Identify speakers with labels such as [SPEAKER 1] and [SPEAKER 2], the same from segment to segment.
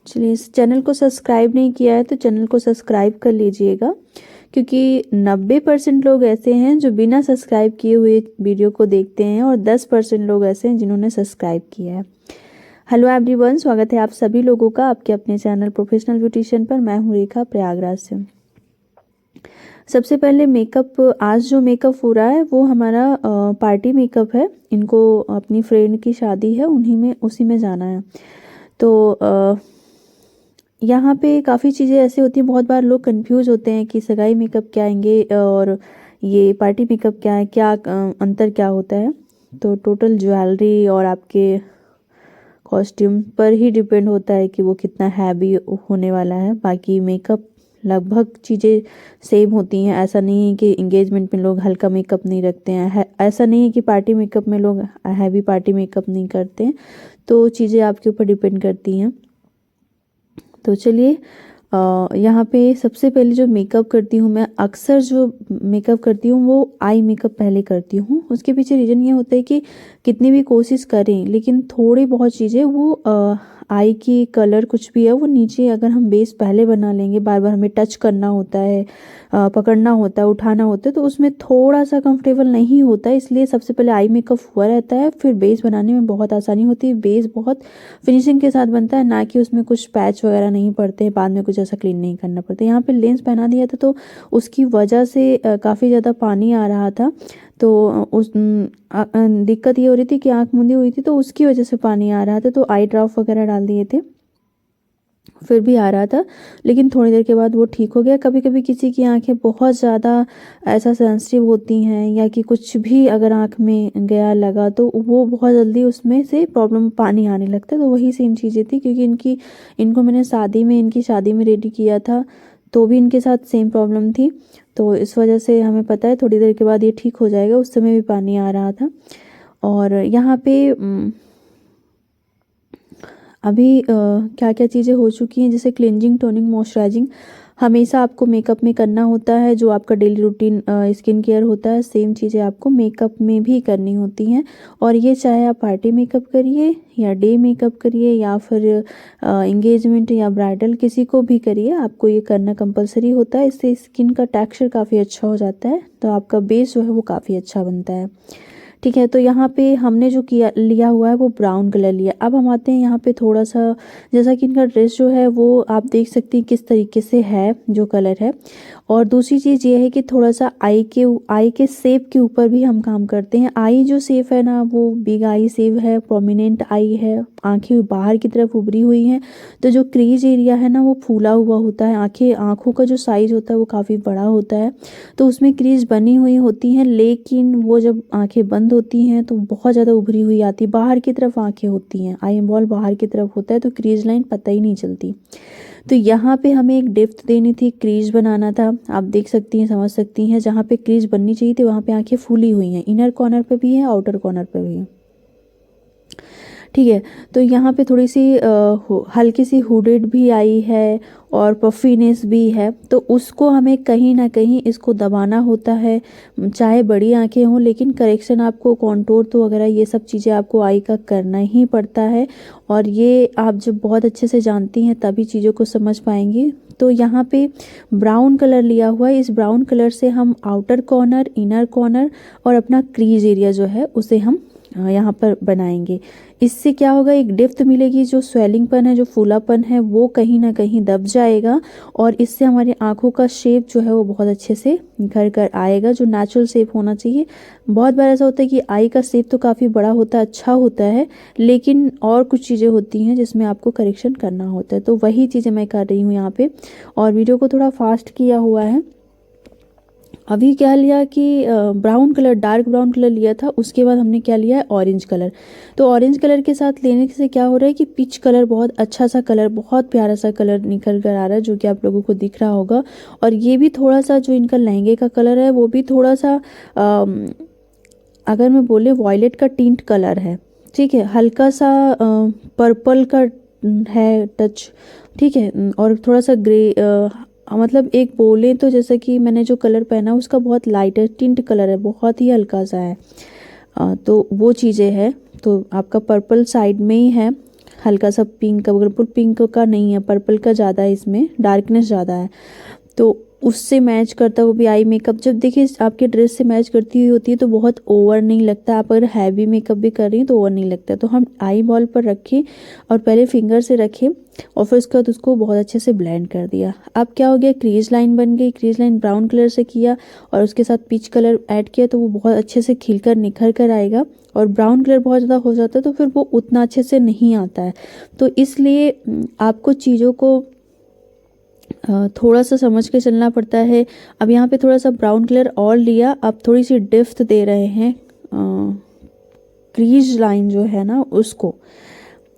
[SPEAKER 1] चलिए, इस चैनल को सब्सक्राइब नहीं किया है तो चैनल को सब्सक्राइब कर लीजिएगा, क्योंकि 90% लोग ऐसे हैं जो बिना सब्सक्राइब किए हुए वीडियो को देखते हैं और 10% लोग ऐसे हैं जिन्होंने सब्सक्राइब किया है। हेलो एवरीवन, स्वागत है आप सभी लोगों का आपके अपने चैनल प्रोफेशनल ब्यूटिशियन पर। मैं हूँ रेखा, प्रयागराज से। सबसे पहले मेकअप, आज जो मेकअप हो रहा है वो हमारा पार्टी मेकअप है। इनको अपनी फ्रेंड की शादी है, उसी में जाना है। तो यहाँ पे काफ़ी चीज़ें ऐसी होती हैं, बहुत बार लोग कंफ्यूज होते हैं कि सगाई मेकअप क्या आएंगे और ये पार्टी मेकअप क्या है, अंतर क्या होता है। तो टोटल ज्वेलरी और आपके कॉस्ट्यूम पर ही डिपेंड होता है कि वो कितना हैवी होने वाला है। बाकी मेकअप लगभग चीज़ें सेम होती हैं। ऐसा नहीं है कि एंगेजमेंट में लोग हल्का मेकअप नहीं रखते हैं, ऐसा नहीं है कि पार्टी मेकअप में लोग हैवी पार्टी मेकअप नहीं करते हैं। तो चीज़ें आपके ऊपर डिपेंड करती हैं। तो चलिए, यहाँ पे सबसे पहले जो मेकअप करती हूँ मैं, अक्सर जो मेकअप करती हूँ वो आई मेकअप पहले करती हूँ। उसके पीछे रीज़न ये होता है कि कितनी भी कोशिश करें लेकिन थोड़ी बहुत चीज़ें वो आई की कलर कुछ भी है वो नीचे, अगर हम बेस पहले बना लेंगे, बार बार हमें टच करना होता है, पकड़ना होता है, उठाना होता है, तो उसमें थोड़ा सा कंफर्टेबल नहीं होता है। इसलिए सबसे पहले आई मेकअप हुआ रहता है, फिर बेस बनाने में बहुत आसानी होती है। बेस बहुत फिनिशिंग के साथ बनता है, ना कि उसमें कुछ पैच वगैरह नहीं पड़ते हैं, बाद में कुछ ऐसा क्लीन नहीं करना पड़ता। यहाँ पे लेंस पहना दिया था तो उसकी वजह से काफ़ी ज़्यादा पानी आ रहा था। तो दिक्कत ये हो रही थी कि आँख मूंदी हुई थी, तो उसकी वजह से पानी आ रहा था। तो आई ड्रॉप वगैरह डाल दिए थे, फिर भी आ रहा था, लेकिन थोड़ी देर के बाद वो ठीक हो गया। कभी कभी किसी की आंखें बहुत ज़्यादा ऐसा सेंसिटिव होती हैं, या कि कुछ भी अगर आंख में गया लगा तो वो बहुत जल्दी उसमें से प्रॉब्लम, पानी आने लगता है। तो वही सेम चीज़ें थी, क्योंकि इनको मैंने इनकी शादी में रेडी किया था, तो भी इनके साथ सेम प्रॉब्लम थी। तो इस वजह से हमें पता है थोड़ी देर के बाद ये ठीक हो जाएगा। उस समय भी पानी आ रहा था। और यहाँ पे अभी क्या क्या चीज़ें हो चुकी हैं, जैसे क्लिनजिंग, टोनिंग, मॉइस्चराइजिंग हमेशा आपको मेकअप में करना होता है। जो आपका डेली रूटीन स्किन केयर होता है, सेम चीज़ें आपको मेकअप में भी करनी होती हैं। और ये चाहे आप पार्टी मेकअप करिए या डे मेकअप करिए या फिर एंगेजमेंट या ब्राइडल, किसी को भी करिए, आपको ये करना कंपलसरी होता है। इससे स्किन का टेक्सचर काफ़ी अच्छा हो जाता है, तो आपका बेस जो है वो काफ़ी अच्छा बनता है। ठीक है, तो यहाँ पे हमने जो लिया हुआ है वो ब्राउन कलर लिया। अब हम आते हैं यहाँ पे थोड़ा सा, जैसा कि इनका ड्रेस जो है वो आप देख सकते हैं किस तरीके से है, जो कलर है। और दूसरी चीज़ ये है कि थोड़ा सा आई के शेप के ऊपर भी हम काम करते हैं। आई जो शेप है ना, वो बिग आई शेप है, प्रोमिनेंट आई है, आंखें बाहर की तरफ उभरी हुई हैं। तो जो क्रीज एरिया है ना वो फूला हुआ होता है। आंखों का जो साइज होता है वो काफ़ी बड़ा होता है, तो उसमें क्रीज बनी हुई होती हैं, लेकिन वो जब आंखें बंद होती हैं तो बहुत ज़्यादा उभरी हुई आती है, बाहर की तरफ आंखें होती हैं, आई बॉल बाहर की तरफ होता है, तो क्रीज लाइन पता ही नहीं चलती। तो यहाँ पे हमें एक डेप्थ देनी थी, क्रीज बनाना था। आप देख सकती हैं, समझ सकती हैं, जहाँ पे क्रीज बननी चाहिए थी वहाँ पे आंखें फूली हुई हैं, इनर कॉर्नर पे भी है, आउटर कॉर्नर पे भी है। ठीक है, तो यहाँ पे थोड़ी सी हल्की सी हुडेड भी आई है और पफीनेस भी है, तो उसको हमें कहीं ना कहीं इसको दबाना होता है। चाहे बड़ी आंखें हों, लेकिन करेक्शन आपको, कॉन्टूर तो वगैरह ये सब चीज़ें आपको आई का करना ही पड़ता है। और ये आप जब बहुत अच्छे से जानती हैं तभी चीज़ों को समझ पाएंगी। तो यहाँ पे ब्राउन कलर लिया हुआ है, इस ब्राउन कलर से हम आउटर कॉर्नर, इनर कॉर्नर और अपना क्रीज एरिया जो है उसे हम यहाँ पर बनाएंगे। इससे क्या होगा, एक डेप्थ मिलेगी, जो स्वेलिंगपन है, जो फूलापन है, वो कहीं ना कहीं दब जाएगा। और इससे हमारी आंखों का शेप जो है वो बहुत अच्छे से निखर कर आएगा, जो नेचुरल शेप होना चाहिए। बहुत बार ऐसा होता है कि आई का शेप तो काफ़ी बड़ा होता है, अच्छा होता है, लेकिन और कुछ चीज़ें होती हैं जिसमें आपको करेक्शन करना होता है। तो वही चीज़ें मैं कर रही हूँ यहाँ पे, और वीडियो को थोड़ा फास्ट किया हुआ है। अभी क्या लिया कि brown colour, dark brown colour लिया था, उसके बाद हमने क्या लिया है, ऑरेंज कलर। तो ऑरेंज कलर के साथ लेने से क्या हो रहा है कि पिच कलर, बहुत अच्छा सा कलर, बहुत प्यारा सा कलर निकल कर आ रहा है, जो कि आप लोगों को दिख रहा होगा। और ये भी थोड़ा सा, जो इनका लहंगे का कलर है वो भी थोड़ा सा अगर मैं बोले वॉयलेट का टिंट कलर है। ठीक है, हल्का सा पर्पल का है टच। ठीक है, और थोड़ा सा ग्रे, मतलब एक बोले तो जैसे कि मैंने जो कलर पहना उसका बहुत लाइटर टिंट कलर है, बहुत ही हल्का सा है। तो वो चीज़ें हैं। तो आपका पर्पल साइड में ही है, हल्का सा पिंक, बिल्कुल पिंक का नहीं है, पर्पल का ज़्यादा है, इसमें डार्कनेस ज़्यादा है, तो उससे मैच करता वो भी आई मेकअप जब देखिए आपके ड्रेस से मैच करती हुई होती है तो बहुत ओवर नहीं लगता। आप अगर हैवी मेकअप भी कर रही हैं तो ओवर नहीं लगता। तो हम आई बॉल पर रखें और पहले फिंगर से रखें और फिर उसके बाद उसको बहुत अच्छे से ब्लेंड कर दिया। अब क्या हो गया, क्रीज लाइन बन गई। क्रीज लाइन ब्राउन कलर से किया और उसके साथ पीच कलर ऐड किया तो वो बहुत अच्छे से खिलकर निखर कर आएगा। और ब्राउन कलर बहुत ज़्यादा हो जाता है तो फिर वो उतना अच्छे से नहीं आता है। तो इसलिए आपको चीज़ों को थोड़ा सा समझ के चलना पड़ता है। अब यहाँ पे थोड़ा सा ब्राउन कलर और लिया, अब थोड़ी सी डिफ्थ दे रहे हैं क्रीज लाइन जो है ना उसको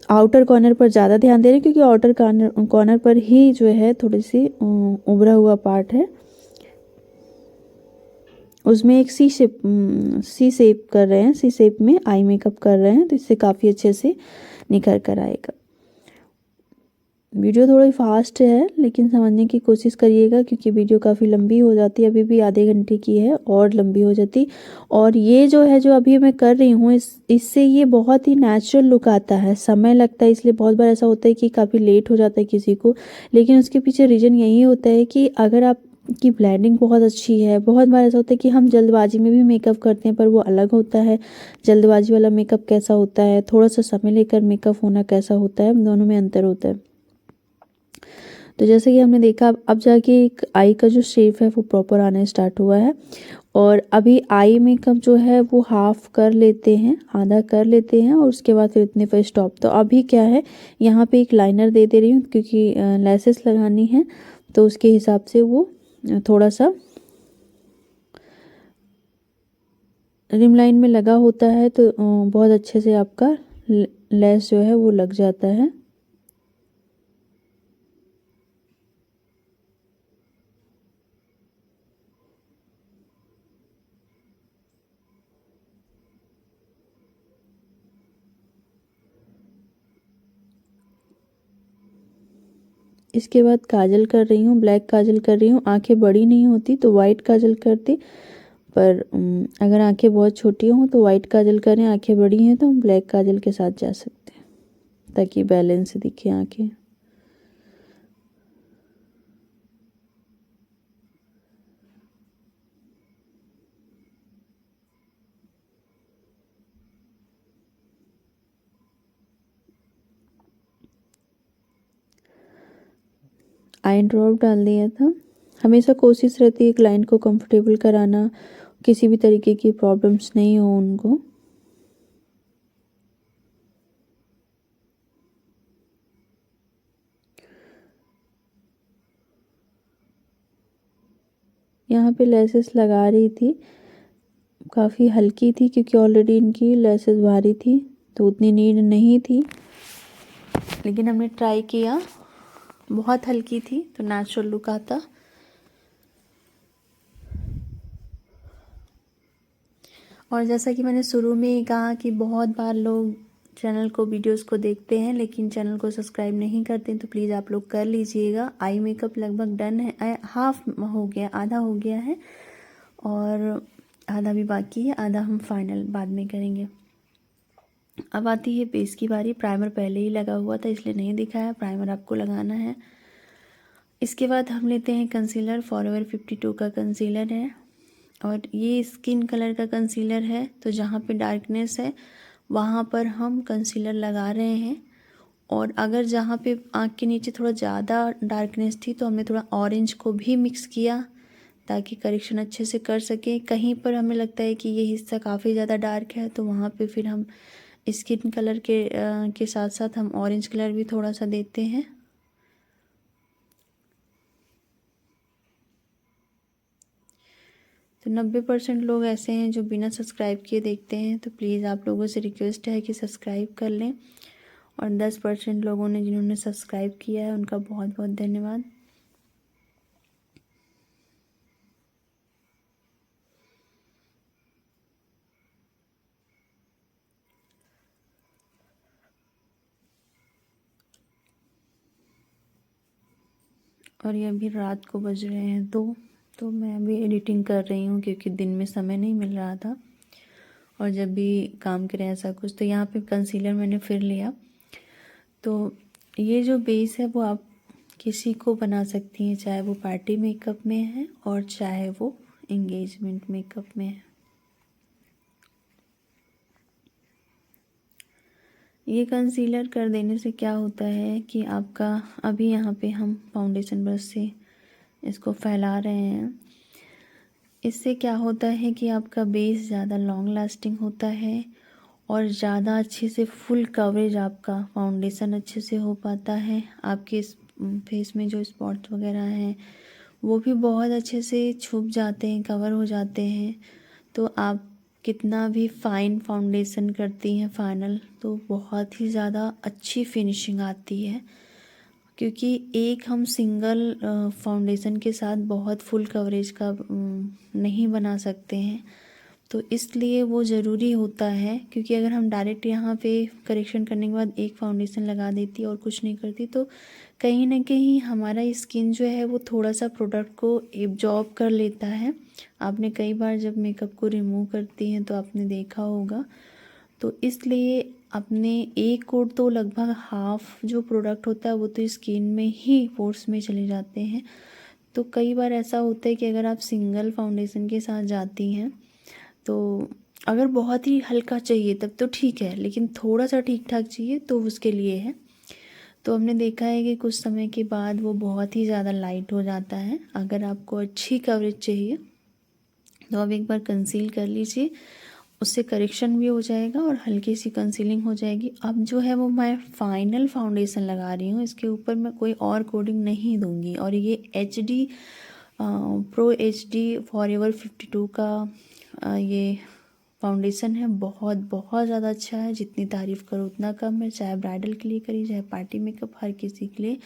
[SPEAKER 1] आउटर कॉर्नर पर ज़्यादा ध्यान दे रहे हैं क्योंकि आउटर कॉर्नर पर ही जो है थोड़ी सी उभरा हुआ पार्ट है, उसमें एक सी शेप कर रहे हैं, सी शेप में आई मेकअप कर रहे हैं तो इससे काफ़ी अच्छे से निखर कर आएगा। वीडियो थोड़ी फास्ट है लेकिन समझने की कोशिश करिएगा क्योंकि वीडियो काफ़ी लंबी हो जाती है, अभी भी आधे घंटे की है और लंबी हो जाती। और ये जो है जो अभी मैं कर रही हूँ इससे ये बहुत ही नेचुरल लुक आता है। समय लगता है इसलिए बहुत बार ऐसा होता है कि काफ़ी लेट हो जाता है किसी को, लेकिन उसके पीछे रीज़न यही होता है कि अगर आप की ब्लेंडिंग बहुत अच्छी है। बहुत बार ऐसा होता है कि हम जल्दबाजी में भी मेकअप करते हैं पर वो अलग होता है। जल्दबाजी वाला मेकअप कैसा होता है, थोड़ा सा समय लेकर मेकअप होना कैसा होता है, दोनों में अंतर होता है। तो जैसे कि हमने देखा अब जाके एक आई का जो शेप है वो प्रॉपर आना स्टार्ट हुआ है। और अभी आई मेकअप जो है वो हाफ कर लेते हैं, आधा कर लेते हैं और उसके बाद फिर इतने पर स्टॉप। तो अभी क्या है, यहाँ पे एक लाइनर दे रही हूँ क्योंकि लेसेस लगानी है तो उसके हिसाब से वो थोड़ा सा रिम लाइन में लगा होता है तो बहुत अच्छे से आपका लेस जो है वो लग जाता है। इसके बाद काजल कर रही हूँ, ब्लैक काजल कर रही हूँ। आंखें बड़ी नहीं होती तो वाइट काजल करते, पर अगर आंखें बहुत छोटी हों तो वाइट काजल करें, आंखें बड़ी हैं तो हम ब्लैक काजल के साथ जा सकते हैं ताकि बैलेंस दिखे आंखें। आई ड्रॉप डाल दिया था। हमेशा कोशिश रहती है क्लाइंट को कंफर्टेबल कराना, किसी भी तरीके की प्रॉब्लम्स नहीं हो उनको। यहाँ पे लेसेस लगा रही थी, काफ़ी हल्की थी क्योंकि ऑलरेडी इनकी लेसेस भारी थी तो उतनी नीड नहीं थी, लेकिन हमने ट्राई किया। बहुत हल्की थी तो नेचुरल लुक आता। और जैसा कि मैंने शुरू में ही कहा कि बहुत बार लोग चैनल को वीडियोस को देखते हैं लेकिन चैनल को सब्सक्राइब नहीं करते, तो प्लीज़ आप लोग कर लीजिएगा। आई मेकअप लगभग डन है, हाफ हो गया, आधा हो गया है और आधा भी बाकी है, आधा हम फाइनल बाद में करेंगे। अब आती है बेस की बारी। प्राइमर पहले ही लगा हुआ था इसलिए नहीं दिखाया, प्राइमर आपको लगाना है। इसके बाद हम लेते हैं कंसीलर। फॉरएवर 52 का कंसीलर है और ये स्किन कलर का कंसीलर है, तो जहाँ पे डार्कनेस है वहाँ पर हम कंसीलर लगा रहे हैं। और अगर जहाँ पे आँख के नीचे थोड़ा ज़्यादा डार्कनेस थी तो हमने थोड़ा ऑरेंज को भी मिक्स किया ताकि करेक्शन अच्छे से कर सकें। कहीं पर हमें लगता है कि ये हिस्सा काफ़ी ज़्यादा डार्क है तो वहाँ पे फिर हम स्किन कलर के साथ साथ हम ऑरेंज कलर भी थोड़ा सा देते हैं। तो 90% लोग ऐसे हैं जो बिना सब्सक्राइब किए देखते हैं, तो प्लीज़ आप लोगों से रिक्वेस्ट है कि सब्सक्राइब कर लें। और 10% लोगों ने जिन्होंने सब्सक्राइब किया है उनका बहुत बहुत धन्यवाद। और ये अभी रात को बज रहे हैं 2, तो मैं अभी एडिटिंग कर रही हूँ क्योंकि दिन में समय नहीं मिल रहा था और जब भी काम करें ऐसा कुछ। तो यहाँ पे कंसीलर मैंने फिर लिया। तो ये जो बेस है वो आप किसी को बना सकती हैं, चाहे वो पार्टी मेकअप में है और चाहे वो एंगेजमेंट मेकअप में है। ये कंसीलर कर देने से क्या होता है कि आपका, अभी यहाँ पे हम फाउंडेशन ब्रश से इसको फैला रहे हैं, इससे क्या होता है कि आपका बेस ज़्यादा लॉन्ग लास्टिंग होता है और ज़्यादा अच्छे से फुल कवरेज आपका फाउंडेशन अच्छे से हो पाता है। आपके इस फेस में जो स्पॉट्स वगैरह हैं वो भी बहुत अच्छे से छुप जाते हैं, कवर हो जाते हैं। तो आप कितना भी फाइन फाउंडेशन करती हैं फाइनल, तो बहुत ही ज़्यादा अच्छी फिनिशिंग आती है, क्योंकि एक हम सिंगल फाउंडेशन के साथ बहुत फुल कवरेज का नहीं बना सकते हैं। तो इसलिए वो ज़रूरी होता है, क्योंकि अगर हम डायरेक्ट यहाँ पे करेक्शन करने के बाद एक फाउंडेशन लगा देती और कुछ नहीं करती, तो कहीं ना कहीं हमारा स्किन जो है वो थोड़ा सा प्रोडक्ट को एब्जॉर्ब कर लेता है। आपने कई बार जब मेकअप को रिमूव करती हैं तो आपने देखा होगा। तो इसलिए अपने एक कोट तो लगभग हाफ जो प्रोडक्ट होता है वो तो स्किन में ही, पोर्स में चले जाते हैं। तो कई बार ऐसा होता है कि अगर आप सिंगल फाउंडेशन के साथ जाती हैं तो अगर बहुत ही हल्का चाहिए तब तो ठीक है, लेकिन थोड़ा सा ठीक ठाक चाहिए तो उसके लिए है। तो हमने देखा है कि कुछ समय के बाद वो बहुत ही ज़्यादा लाइट हो जाता है। अगर आपको अच्छी कवरेज चाहिए तो आप एक बार कंसील कर लीजिए, उससे करेक्शन भी हो जाएगा और हल्की सी कंसीलिंग हो जाएगी। अब जो है वो मैं फाइनल फाउंडेशन लगा रही हूँ, इसके ऊपर मैं कोई और कोडिंग नहीं दूंगी। और ये HD प्रो HD फॉरएवर 52 का ये फाउंडेशन है, बहुत बहुत ज़्यादा अच्छा है। जितनी तारीफ़ करो उतना कम है, चाहे ब्राइडल के लिए करी चाहे पार्टी मेकअप, हर किसी के लिए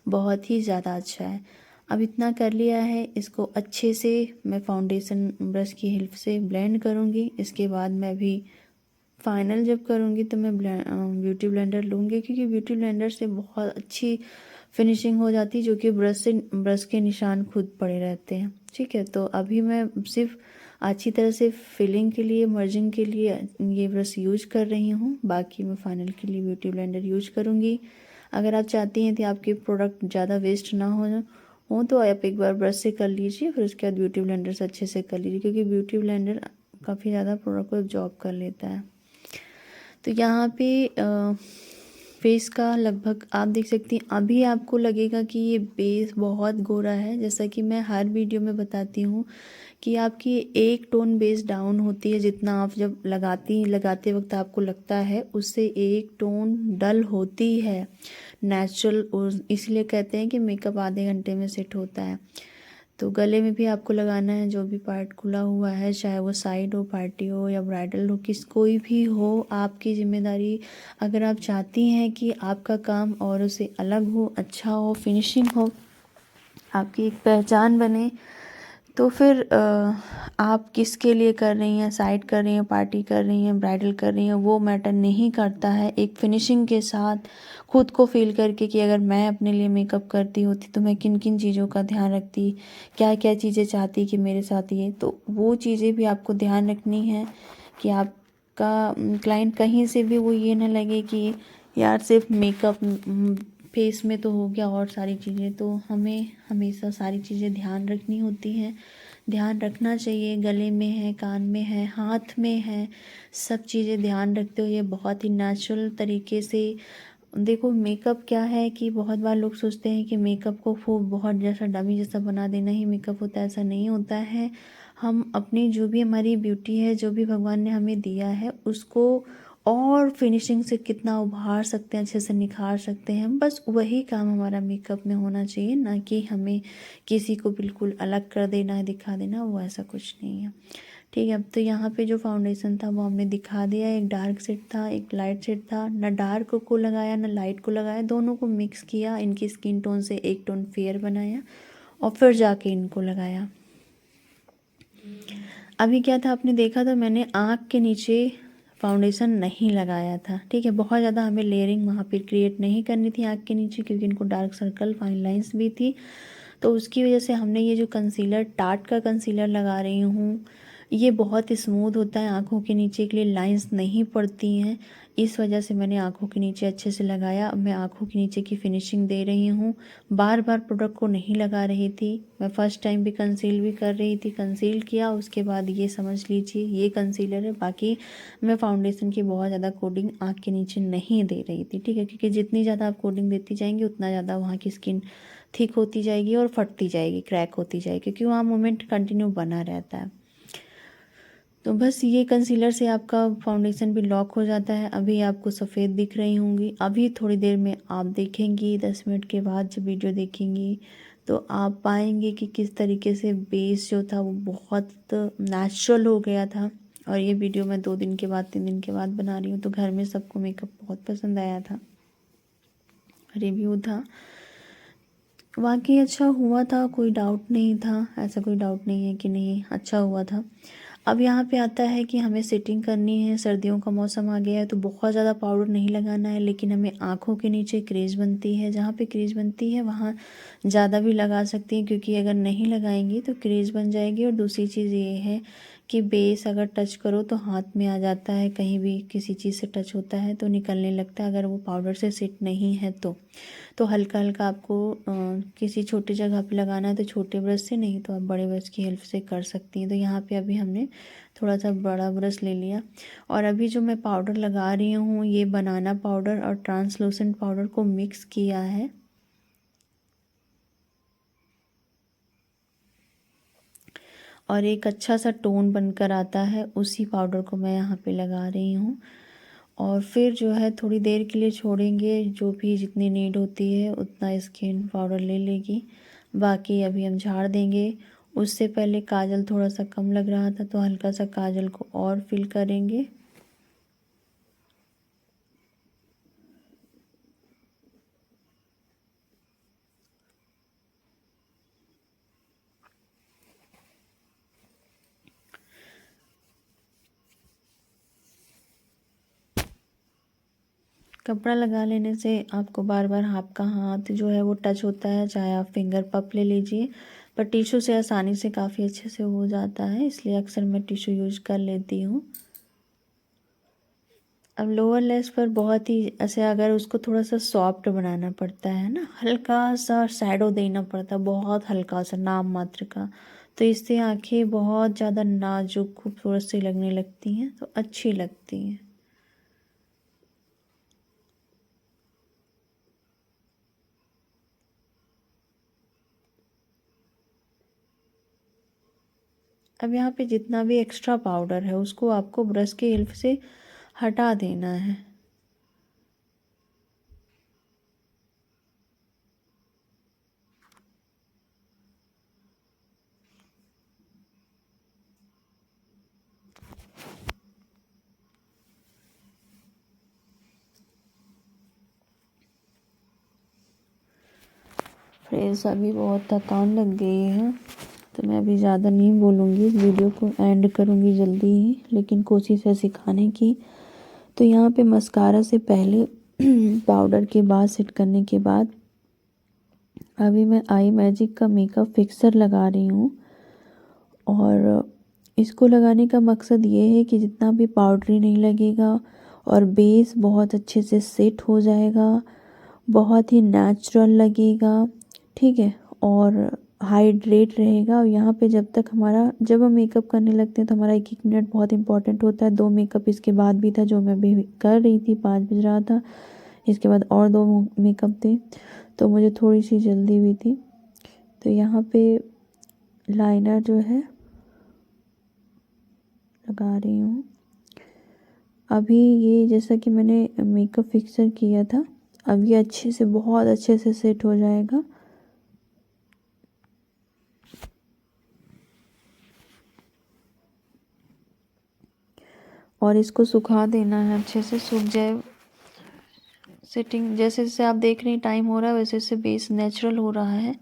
[SPEAKER 1] बहुत ही ज़्यादा अच्छा है। अब इतना कर लिया है, इसको अच्छे से मैं फाउंडेशन ब्रश की हेल्प से ब्लेंड करूँगी। इसके बाद मैं भी फाइनल जब करूँगी तो मैं ब्यूटी ब्लेंडर लूँगी, क्योंकि ब्यूटी ब्लेंडर से बहुत अच्छी फिनिशिंग हो जाती है, जो कि ब्रश के निशान खुद पड़े रहते हैं। ठीक है, तो अभी मैं सिर्फ अच्छी तरह से फिलिंग के लिए, मर्जिंग के लिए ये ब्रश यूज कर रही हूँ। बाकी मैं फाइनल के लिए ब्यूटी ब्लेंडर यूज करूँगी। अगर आप चाहती हैं कि आपके प्रोडक्ट ज़्यादा वेस्ट ना हो तो आप एक बार ब्रश से कर लीजिए, फिर उसके बाद ब्यूटी ब्लेंडर से अच्छे से कर लीजिए, क्योंकि ब्यूटी ब्लेंडर काफ़ी ज़्यादा प्रोडक्ट को एब्जॉर्ब कर लेता है। तो यहाँ पे फेस का लगभग आप देख सकती हैं। अभी आपको लगेगा कि ये बेस बहुत गोरा है, जैसा कि मैं हर वीडियो में बताती हूँ कि आपकी एक टोन बेस डाउन होती है। जितना आप जब लगाते वक्त आपको लगता है, उससे एक टोन डल होती है नेचुरल, और इसलिए कहते हैं कि मेकअप आधे घंटे में सेट होता है। तो गले में भी आपको लगाना है, जो भी पार्ट खुला हुआ है, चाहे वो साइड हो, पार्टी हो या ब्राइडल हो, कोई भी हो, आपकी जिम्मेदारी। अगर आप चाहती हैं कि आपका काम औरों से अलग हो, अच्छा हो, फिनिशिंग हो, आपकी एक पहचान बने, तो फिर आप किसके लिए कर रही हैं, साइड कर रही हैं, पार्टी कर रही हैं, ब्राइडल कर रही हैं, वो मैटर नहीं करता है। एक फिनिशिंग के साथ खुद को फील करके कि अगर मैं अपने लिए मेकअप करती होती तो मैं किन किन चीज़ों का ध्यान रखती, क्या क्या चीज़ें चाहती कि मेरे साथ ये, तो वो चीज़ें भी आपको ध्यान रखनी है कि आपका क्लाइंट कहीं से भी वो ये ना लगे कि यार सिर्फ मेकअप फेस में तो हो गया और सारी चीज़ें, तो हमें हमेशा सारी चीज़ें ध्यान रखनी होती हैं। ध्यान रखना चाहिए, गले में है, कान में है, हाथ में है, सब चीज़ें ध्यान रखते हुए बहुत ही नेचुरल तरीके से। देखो मेकअप क्या है कि बहुत बार लोग सोचते हैं कि मेकअप को खूब बहुत जैसा डमी जैसा बना देना ही मेकअप होता है, ऐसा नहीं होता है। हम अपनी जो भी हमारी ब्यूटी है, जो भी भगवान ने हमें दिया है, उसको और फिनिशिंग से कितना उभार सकते हैं, अच्छे से निखार सकते हैं, बस वही काम हमारा मेकअप में होना चाहिए। ना कि हमें किसी को बिल्कुल अलग कर देना, दिखा देना, वो ऐसा कुछ नहीं है। ठीक है, अब तो यहाँ पे जो फाउंडेशन था वो हमने दिखा दिया। एक डार्क शेड था, एक लाइट शेड था, ना डार्क को लगाया ना लाइट को लगाया, दोनों को मिक्स किया, इनकी स्किन टोन से एक टोन फेयर बनाया और फिर जाके इनको लगाया। अभी क्या था, आपने देखा था मैंने आँख के नीचे फाउंडेशन नहीं लगाया था। ठीक है, बहुत ज़्यादा हमें लेयरिंग वहाँ पर क्रिएट नहीं करनी थी आँख के नीचे, क्योंकि इनको डार्क सर्कल, फाइन लाइंस भी थी। तो उसकी वजह से हमने ये जो कंसीलर, टाट का कंसीलर लगा रही हूँ, ये बहुत स्मूथ होता है, आँखों के नीचे के लिए लाइंस नहीं पड़ती हैं, इस वजह से मैंने आँखों के नीचे अच्छे से लगाया। अब मैं आँखों के नीचे की फिनिशिंग दे रही हूँ। बार बार प्रोडक्ट को नहीं लगा रही थी मैं, फर्स्ट टाइम भी कंसील भी कर रही थी, कंसील किया उसके बाद ये समझ लीजिए ये कंसीलर है। बाकी मैं फाउंडेशन की बहुत ज़्यादा कोटिंग आँख के नीचे नहीं दे रही थी, ठीक है, क्योंकि जितनी ज़्यादा आप कोटिंग देती जाएंगी उतना ज़्यादा वहाँ की स्किन थिक होती जाएगी और फटती जाएगी, क्रैक होती जाएगी, क्योंकि वहाँ मूवमेंट कंटिन्यू बना रहता है। तो बस ये कंसीलर से आपका फाउंडेशन भी लॉक हो जाता है। अभी आपको सफ़ेद दिख रही होंगी, अभी थोड़ी देर में आप देखेंगी, 10 मिनट के बाद जब वीडियो देखेंगी तो आप पाएंगे कि किस तरीके से बेस जो था वो बहुत नेचुरल हो गया था। और ये वीडियो मैं 2 दिन के बाद 3 दिन के बाद बना रही हूँ, तो घर में सबको मेकअप बहुत पसंद आया था, रिव्यू था, वाकई अच्छा हुआ था, कोई डाउट नहीं था, ऐसा कोई डाउट नहीं है कि नहीं अच्छा हुआ था। अब यहाँ पे आता है कि हमें सेटिंग करनी है, सर्दियों का मौसम आ गया है तो बहुत ज़्यादा पाउडर नहीं लगाना है, लेकिन हमें आँखों के नीचे क्रीज बनती है, जहाँ पे क्रीज बनती है वहाँ ज़्यादा भी लगा सकती हैं, क्योंकि अगर नहीं लगाएंगी तो क्रीज बन जाएगी। और दूसरी चीज़ ये है कि बेस अगर टच करो तो हाथ में आ जाता है, कहीं भी किसी चीज़ से टच होता है तो निकलने लगता है, अगर वो पाउडर से सेट नहीं है तो हल्का हल्का आपको किसी छोटी जगह पे लगाना है तो छोटे ब्रश से, नहीं तो आप बड़े ब्रश की हेल्प से कर सकती हैं। तो यहाँ पे अभी हमने थोड़ा सा बड़ा ब्रश ले लिया और अभी जो मैं पाउडर लगा रही हूँ ये बनाना पाउडर और ट्रांसलूसेंट पाउडर को मिक्स किया है। और एक अच्छा सा टोन बनकर आता है, उसी पाउडर को मैं यहाँ पे लगा रही हूँ। और फिर जो है थोड़ी देर के लिए छोड़ेंगे, जो भी जितनी नीड होती है उतना स्किन पाउडर ले लेगी, बाकी अभी हम झाड़ देंगे। उससे पहले काजल थोड़ा सा कम लग रहा था तो हल्का सा काजल को और फिल करेंगे। कपड़ा लगा लेने से आपको बार बार आपका हाथ जो है वो टच होता है, चाहे आप फिंगर पप ले लीजिए, पर टिश्यू से आसानी से काफ़ी अच्छे से हो जाता है, इसलिए अक्सर मैं टिश्यू यूज कर लेती हूँ। अब लोअर लेस पर बहुत ही ऐसे अगर उसको थोड़ा सा सॉफ्ट बनाना पड़ता है ना, हल्का सा शैडो देना पड़ता है, बहुत हल्का सा नाम मात्र का, तो इससे आंखें बहुत ज़्यादा नाजुक खूबसूरत सी लगने लगती हैं, तो अच्छी लगती हैं। अब यहाँ पे जितना भी एक्स्ट्रा पाउडर है उसको आपको ब्रश की हेल्प से हटा देना है। फ्रेंड्स अभी बहुत थकान लग गई है तो मैं अभी ज़्यादा नहीं बोलूँगी, इस वीडियो को एंड करूँगी जल्दी ही, लेकिन कोशिश है सिखाने की। तो यहाँ पे मस्कारा से पहले पाउडर के बाद सेट करने के बाद अभी मैं आई मैजिक का मेकअप फिक्सर लगा रही हूँ। और इसको लगाने का मकसद ये है कि जितना भी पाउडरी नहीं लगेगा और बेस बहुत अच्छे से सेट हो जाएगा, बहुत ही नेचुरल लगेगा, ठीक है, और हाइड्रेट रहेगा। और यहाँ पे जब तक हमारा जब हम मेकअप करने लगते हैं तो हमारा 1-1 मिनट बहुत इंपॉर्टेंट होता है। 2 मेकअप इसके बाद भी था जो मैं अभी कर रही थी, 5 बज रहा था, इसके बाद और 2 मेकअप थे तो मुझे थोड़ी सी जल्दी भी थी। तो यहाँ पे लाइनर जो है लगा रही हूँ। अभी ये जैसा कि मैंने मेकअप फिक्सर किया था, अब ये अच्छे से बहुत अच्छे से सेट हो जाएगा। और इसको सुखा देना है, अच्छे से सूख जाए। सेटिंग जैसे जैसे आप देख रहे हैं टाइम हो रहा है वैसे वैसे बेस नेचुरल हो रहा है।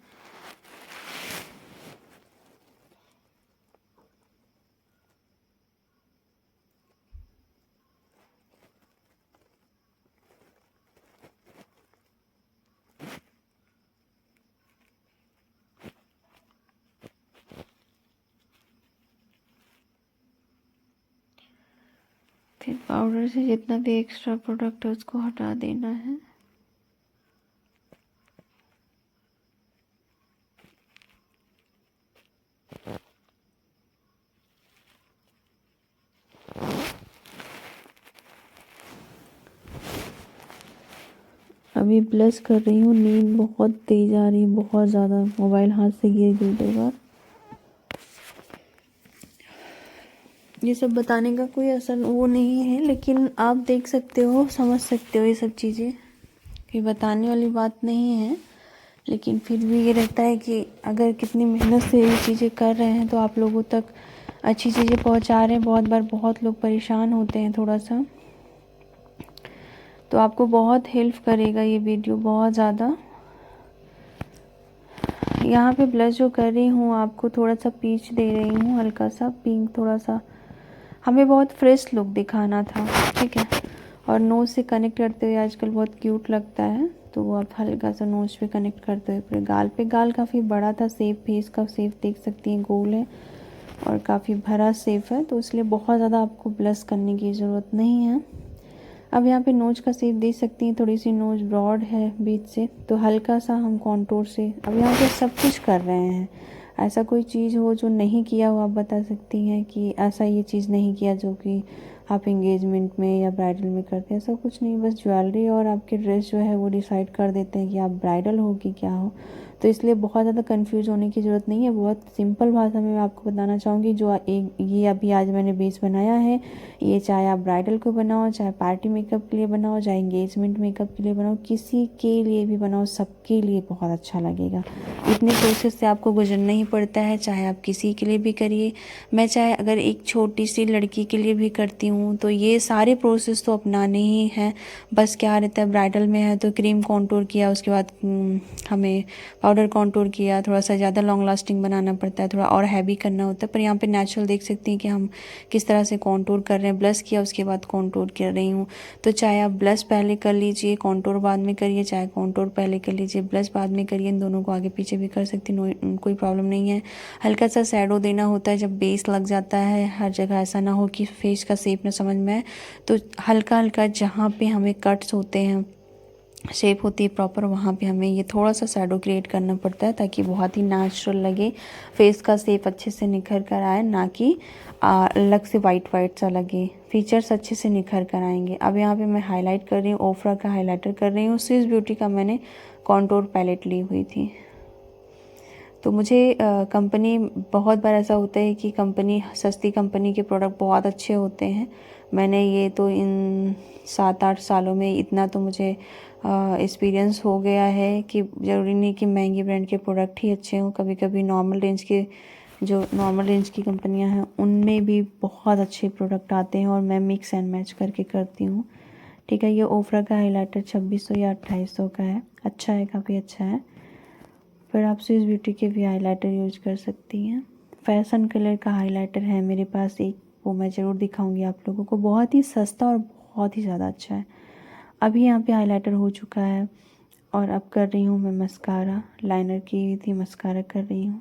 [SPEAKER 1] फिर पाउडर से जितना भी एक्स्ट्रा प्रोडक्ट है उसको हटा देना है। अभी ब्लश कर रही हूँ, नींद बहुत तेज आ रही है, बहुत ज़्यादा। मोबाइल हाथ से गिर गई 2 बार। ये सब बताने का कोई असर वो नहीं है, लेकिन आप देख सकते हो, समझ सकते हो ये सब चीज़ें, कि बताने वाली बात नहीं है। लेकिन फिर भी ये रहता है कि अगर कितनी मेहनत से ये चीज़ें कर रहे हैं तो आप लोगों तक अच्छी चीज़ें पहुंचा रहे हैं। बहुत बार बहुत लोग परेशान होते हैं थोड़ा सा, तो आपको बहुत हेल्प करेगा ये वीडियो, बहुत ज़्यादा। यहाँ पे ब्लश जो कर रही हूँ आपको थोड़ा सा पीच दे रही हूँ, हल्का सा पिंक, थोड़ा सा। हमें बहुत फ्रेश लुक दिखाना था, ठीक है। और नोज से कनेक्ट करते हुए आजकल बहुत क्यूट लगता है, तो वो आप हल्का सा नोज पे कनेक्ट करते हुए पूरे गाल पे। गाल काफ़ी बड़ा था, शेप फेस का शेप देख सकती हैं, गोल है और काफ़ी भरा शेप है, तो इसलिए बहुत ज़्यादा आपको ब्लश करने की ज़रूरत नहीं है। अब यहाँ पे नोज का शेप देख सकती हैं, थोड़ी सी नोज ब्रॉड है बीच से, तो हल्का सा हम कॉन्टोर से अब यहाँ पे सब कुछ कर रहे हैं। ऐसा कोई चीज़ हो जो नहीं किया हो, आप बता सकती हैं कि ऐसा ये चीज़ नहीं किया जो कि आप एंगेजमेंट में या ब्राइडल में करते हैं। ऐसा कुछ नहीं, बस ज्वेलरी और आपके ड्रेस जो है वो डिसाइड कर देते हैं कि आप ब्राइडल हो कि क्या हो। तो इसलिए बहुत ज़्यादा कंफ्यूज होने की ज़रूरत नहीं है। बहुत सिंपल भाषा में मैं आपको बताना चाहूँगी, जो एक ये अभी आज मैंने बेस बनाया है, ये चाहे आप ब्राइडल को बनाओ, चाहे पार्टी मेकअप के लिए बनाओ, चाहे एंगेजमेंट मेकअप के लिए बनाओ, किसी के लिए भी बनाओ, सबके लिए बहुत अच्छा लगेगा। इतने प्रोसेस से आपको गुजरना ही पड़ता है, चाहे आप किसी के लिए भी करिए। मैं चाहे अगर एक छोटी सी लड़की के लिए भी करती हूँ तो ये सारे प्रोसेस तो अपनाने ही हैं। बस क्या रहता है, ब्राइडल में है तो क्रीम कॉन्टूर किया, उसके बाद हमें पाउडर कॉन्टूर किया, थोड़ा सा ज़्यादा लॉन्ग लास्टिंग बनाना पड़ता है, थोड़ा और हैवी करना होता है। पर यहाँ पे नेचुरल देख सकती हैं कि हम किस तरह से कॉन्टूर कर रहे हैं। ब्लश किया, उसके बाद कॉन्टूर कर रही हूँ। तो चाहे आप ब्लश पहले कर लीजिए, कॉन्टूर बाद में करिए, चाहे कॉन्टूर पहले कर लीजिए, ब्लश बाद में करिए, इन दोनों को आगे पीछे भी कर सकती, कोई प्रॉब्लम नहीं है। हल्का सा शैडो देना होता है जब बेस लग जाता है, हर जगह ऐसा ना हो कि फेस का शेप ना समझ में आए। तो हल्का हल्का जहाँ पे हमें कट्स होते हैं, शेप होती है प्रॉपर, वहाँ पे हमें ये थोड़ा सा शैडो क्रिएट करना पड़ता है ताकि बहुत ही नेचुरल लगे, फेस का शेप अच्छे से निखर कर आए, ना कि अलग से वाइट वाइट सा लगे। फीचर्स अच्छे से निखर कर आएंगे। अब यहाँ पे मैं हाईलाइट कर रही हूँ, ओफ्रा का हाइलाइटर कर रही हूँ। स्विस ब्यूटी का मैंने कॉन्टूर पैलेट ली हुई थी। तो मुझे कंपनी, बहुत बार ऐसा होता है कि कंपनी, सस्ती कंपनी के प्रोडक्ट बहुत अच्छे होते हैं। मैंने ये तो इन 7-8 सालों में इतना तो मुझे एक्सपीरियंस हो गया है कि ज़रूरी नहीं कि महंगी ब्रांड के प्रोडक्ट ही अच्छे हों। कभी कभी नॉर्मल रेंज के, जो नॉर्मल रेंज की कंपनियां हैं उनमें भी बहुत अच्छे प्रोडक्ट आते हैं, और मैं मिक्स एंड मैच करके करती हूँ, ठीक है। ये ओफ्रा का हाइलाइटर 2600 या 2800 का है, अच्छा है, काफ़ी अच्छा है। फिर आप स्विस ब्यूटी के भी हाइलाइटर यूज कर सकती हैं। फैशन कलर का हाइलाइटर है मेरे पास एक, वो मैं ज़रूर दिखाऊंगी आप लोगों को, बहुत ही सस्ता और बहुत ही ज़्यादा अच्छा है। अभी यहाँ पे हाइलाइटर हो चुका है, और अब कर रही हूँ मैं मस्कारा। लाइनर की हुई थी, मस्कारा कर रही हूँ।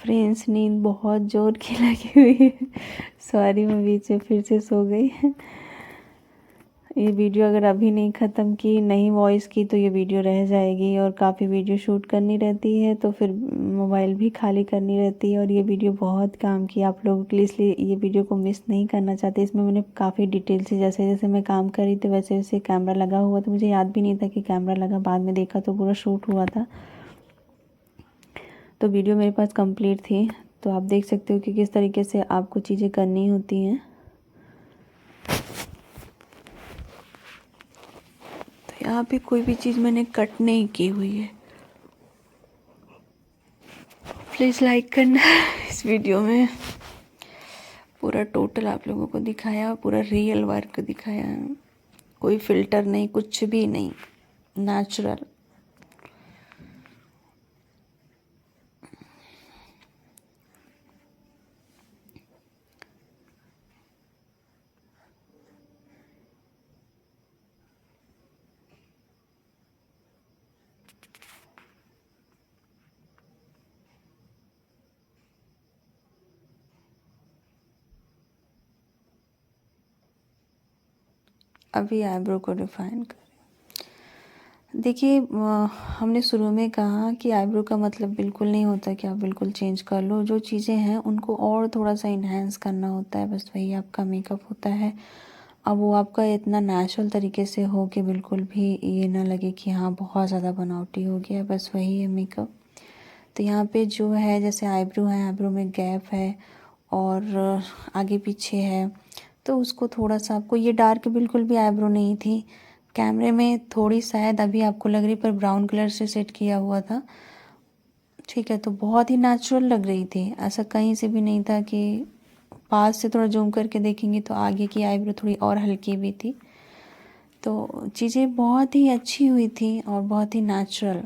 [SPEAKER 1] फ्रेंड्स, नींद बहुत ज़ोर की लगी हुई है। सॉरी, मैं बीच में फिर से सो गई। ये वीडियो अगर अभी नहीं ख़त्म की, नहीं वॉइस की, तो ये वीडियो रह जाएगी और काफ़ी वीडियो शूट करनी रहती है, तो फिर मोबाइल भी खाली करनी रहती है। और ये वीडियो बहुत काम की आप लोगों के लिए, इसलिए ये वीडियो को मिस नहीं करना चाहती। इसमें मैंने काफ़ी डिटेल से, जैसे जैसे मैं काम कर रही थी वैसे वैसे कैमरा लगा हुआ था, मुझे याद भी नहीं था कि कैमरा लगा, बाद में देखा तो पूरा शूट हुआ था। तो वीडियो मेरे पास कंप्लीट थी, तो आप देख सकते हो कि किस तरीके से आपको चीज़ें करनी होती हैं। तो यहाँ पे कोई भी चीज़ मैंने कट नहीं की हुई है। प्लीज़ लाइक करना। इस वीडियो में पूरा टोटल आप लोगों को दिखाया, पूरा रियल वर्क दिखाया है, कोई फ़िल्टर नहीं, कुछ भी नहीं, नेचुरल। अभी आईब्रो को डिफाइन कर, देखिए हमने शुरू में कहा कि आईब्रो का मतलब बिल्कुल नहीं होता कि आप बिल्कुल चेंज कर लो। जो चीज़ें हैं उनको और थोड़ा सा इन्हेंस करना होता है, बस वही आपका मेकअप होता है। अब वो आपका इतना नेचुरल तरीके से हो कि बिल्कुल भी ये ना लगे कि हाँ बहुत ज़्यादा बनावटी हो गया, बस वही है मेकअप। तो यहाँ पे जो है, जैसे आईब्रो है, आईब्रो में गैप है और आगे पीछे है, तो उसको थोड़ा सा आपको, ये डार्क बिल्कुल भी आईब्रो नहीं थी, कैमरे में थोड़ी शायद अभी आपको लग रही, पर ब्राउन कलर से सेट किया हुआ था, ठीक है। तो बहुत ही नेचुरल लग रही थी, ऐसा कहीं से भी नहीं था कि, पास से थोड़ा जूम करके देखेंगे तो आगे की आईब्रो थोड़ी और हल्की भी थी। तो चीज़ें बहुत ही अच्छी हुई थी और बहुत ही नेचुरल।